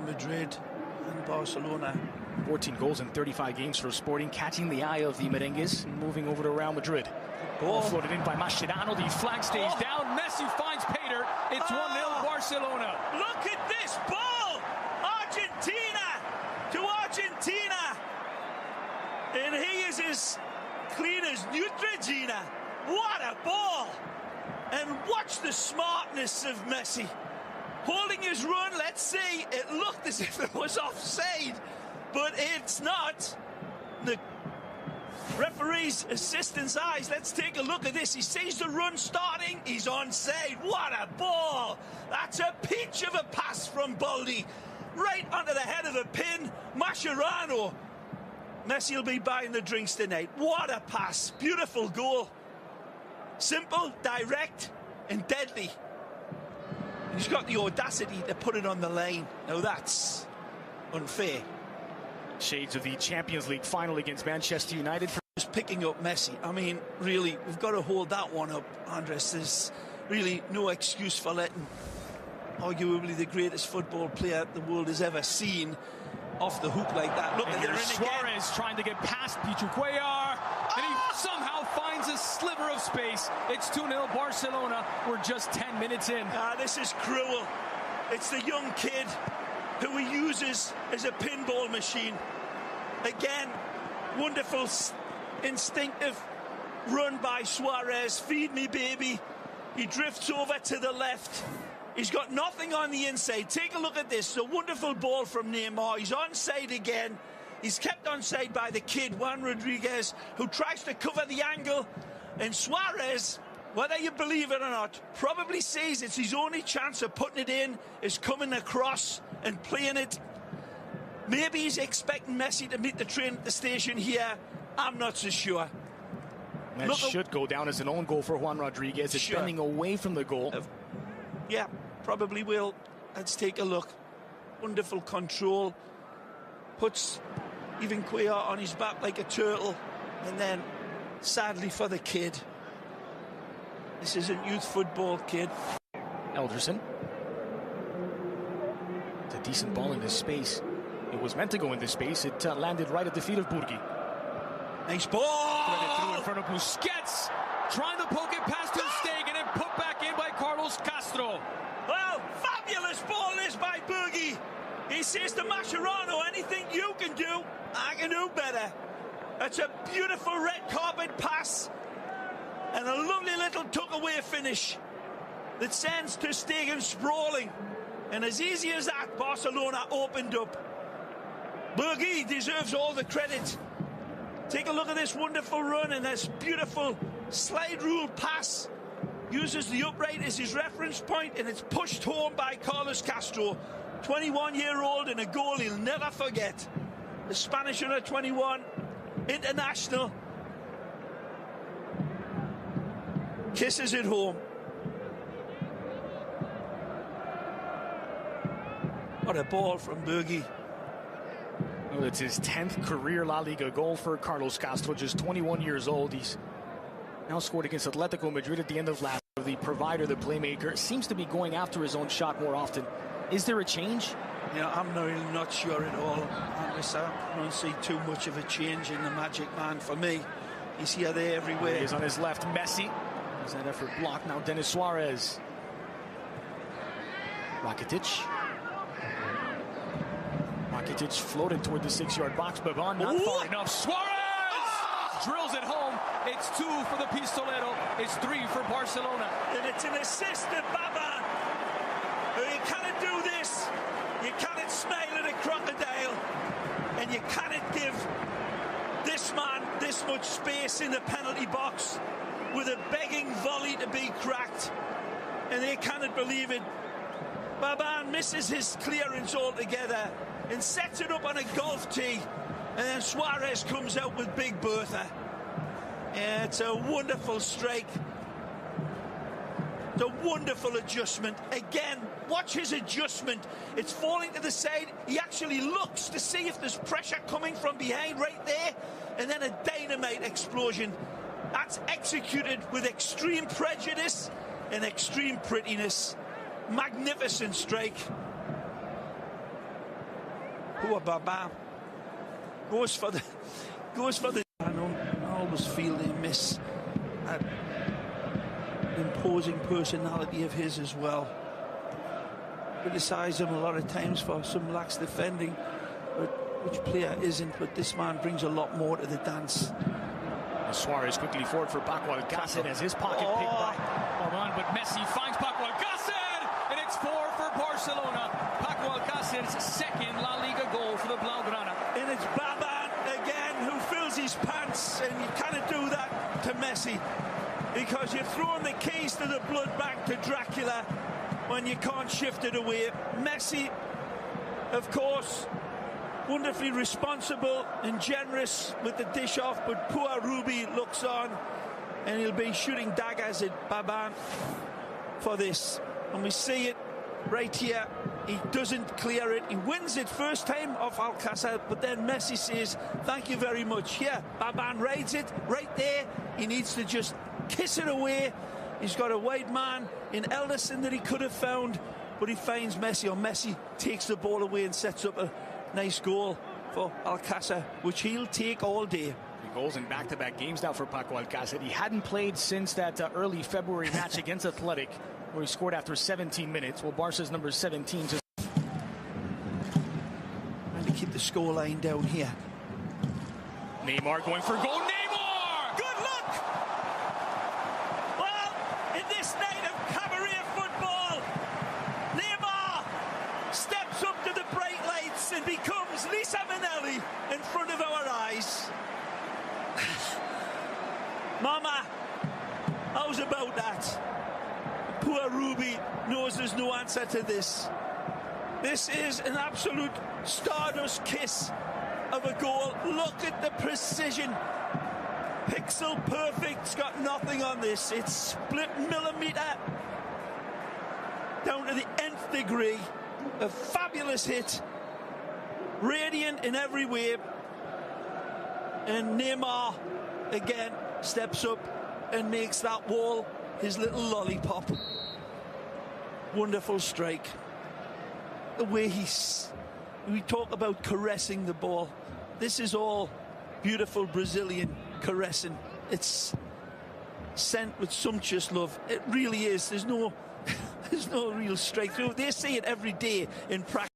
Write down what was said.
Madrid and Barcelona. 14 goals in 35 games for Sporting, catching the eye of the merengues, moving over to Real Madrid. Ball floated in by Mascherano, the flag stays down, Messi finds Pater, it's 1-0 Barcelona. Look at this ball! Argentina to Argentina! And he is as clean as Neutrogena. What a ball! And watch the smartness of Messi. Holding his run, let's see, it looked as if it was offside, but it's not. The referee's assistant's eyes, let's take a look at this. He sees the run starting, he's onside. What a ball! That's a peach of a pass from Baldi. Right onto the head of the pin, Mascherano. Messi will be buying the drinks tonight. What a pass, beautiful goal. Simple, direct, and deadly. He's got the audacity to put it on the line. Now that's unfair. Shades of the Champions League final against Manchester United. Just picking up Messi. I mean, really, we've got to hold that one up, Andres. There's really no excuse for letting arguably the greatest football player the world has ever seen off the hook like that. Look, and they're in Suarez again. Trying to get past Pichu Cuellar, and he somehow finds a sliver of space. It's 2-0 Barcelona. We're just 10 minutes in. This is cruel. It's the young kid who he uses as a pinball machine. Again, wonderful, instinctive run by Suarez. Feed me, baby. He drifts over to the left. He's got nothing on the inside. Take a look at this. A wonderful ball from Neymar. He's onside again. He's kept onside by the kid, Juan Rodriguez, who tries to cover the angle. And Suarez, whether you believe it or not, probably sees it's his only chance of putting it in, is coming across and playing it. Maybe he's expecting Messi to meet the train at the station here. I'm not so sure. That should go down as an own goal for Juan Rodriguez. It's bending away from the goal. Yeah, probably will. Let's take a look. Wonderful control. Puts even Cuellar on his back like a turtle. And then, sadly for the kid, this isn't youth football, kid. Elderson. It's a decent ball in this space. It was meant to go in this space. It landed right at the feet of Burgi. Nice ball! Threaded through in front of Busquets. Trying to poke it past Ter Stegen and put back in by Carlos Castro. Well, fabulous ball is by Burgi. He says to Mascherano, anything you can do, I can do better. That's a beautiful red carpet pass and a lovely little tuck-away finish that sends Ter Stegen sprawling. And as easy as that, Barcelona opened up. Burgi deserves all the credit. Take a look at this wonderful run and this beautiful slide rule pass. Uses the upright as his reference point, and it's pushed home by Carlos Castro. 21-year-old and a goal he'll never forget. The Spanish under-21 international kisses it home. What a ball from Burgi. Well, it's his 10th career La Liga goal for Carlos Castro, just 21 years old. He's now scored against Atletico Madrid at the end of last year. The provider, the playmaker, seems to be going after his own shot more often. Is there a change? Yeah, I'm really not sure at all. I don't see too much of a change in the Magic Man for me. He's here, there, everywhere. He's on his left, Messi. There's that effort blocked. Now Denis Suarez. Rakitic. Rakitic floated toward the 6-yard box. Baban not far enough. Suarez drills it home. It's 2 for the Pistolero. It's 3 for Barcelona. And it's an assist to Baban. You cannot do this. You cannot smile at a crocodile. And you cannot give this man this much space in the penalty box with a begging volley to be cracked. And they cannot believe it. Baban misses his clearance altogether and sets it up on a golf tee. And then Suarez comes out with Big Bertha. Yeah, it's a wonderful strike. It's a wonderful adjustment. Again, watch his adjustment. It's falling to the side. He actually looks to see if there's pressure coming from behind right there. And then a dynamite explosion. That's executed with extreme prejudice and extreme prettiness. Magnificent strike. Poor Baba goes for the. I always feel they miss that imposing personality of his as well. Criticise him a lot of times for some lax defending, but which player isn't? But this man brings a lot more to the dance. Suarez quickly forward for Paco Alcácer as his pocket picked by Oran, but Messi finds Paco Alcácer, and it's 4 for Barcelona. Paco Alcácer's second La Liga goal for the Blaugrana. And it's Baban again who fills his pants, and you cannot do that to Messi because you're throwing the keys to the blood bank to Dracula when you can't shift it away. Messi, of course, wonderfully responsible and generous with the dish off, but poor Ruby looks on, and he'll be shooting daggers at Baban for this. And we see it right here. He doesn't clear it. He wins it first time off Alcácer, but then Messi says, thank you very much. Here, Baban rides it right there. He needs to just kiss it away. He's got a wide man in Elderson that he could have found, but he finds Messi, or Messi takes the ball away and sets up a nice goal for Alcácer, which he'll take all day. 3 goals in back-to-back games now for Paco Alcácer. He hadn't played since that early February match against Athletic, where he scored after 17 minutes. Well, Barca's number 17 just trying to keep the scoreline down here. Neymar going for goal. Neymar! Good luck! Well, in this night of cabaret football, Neymar steps up to the bright lights and becomes Lisa Minnelli in front of our eyes. Mama, how's about that? Poor Ruby knows there's no answer to this. This is an absolute stardust kiss of a goal. Look at the precision. Pixel perfect. It's got nothing on this. It's split millimeter down to the nth degree. A fabulous hit. Radiant in every way. And Neymar again steps up and makes that wall his little lollipop. Wonderful strike. The way we talk about caressing the ball. This is all beautiful Brazilian caressing. It's sent with sumptuous love. It really is. There's no real strike through. They say it every day in practice.